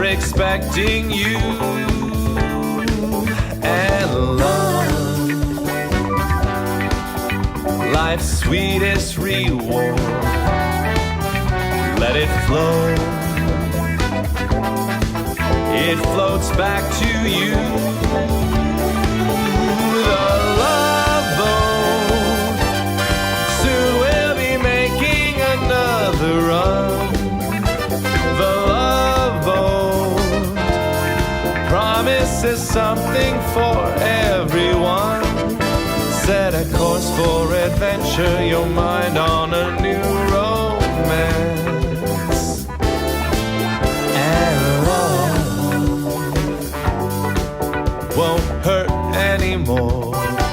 expecting you. And love, life's sweetest reward, let it flow. It floats back to you. The love boat soon will be making another run. The love boat promises something for everyone. Set a course for adventure, your mind on a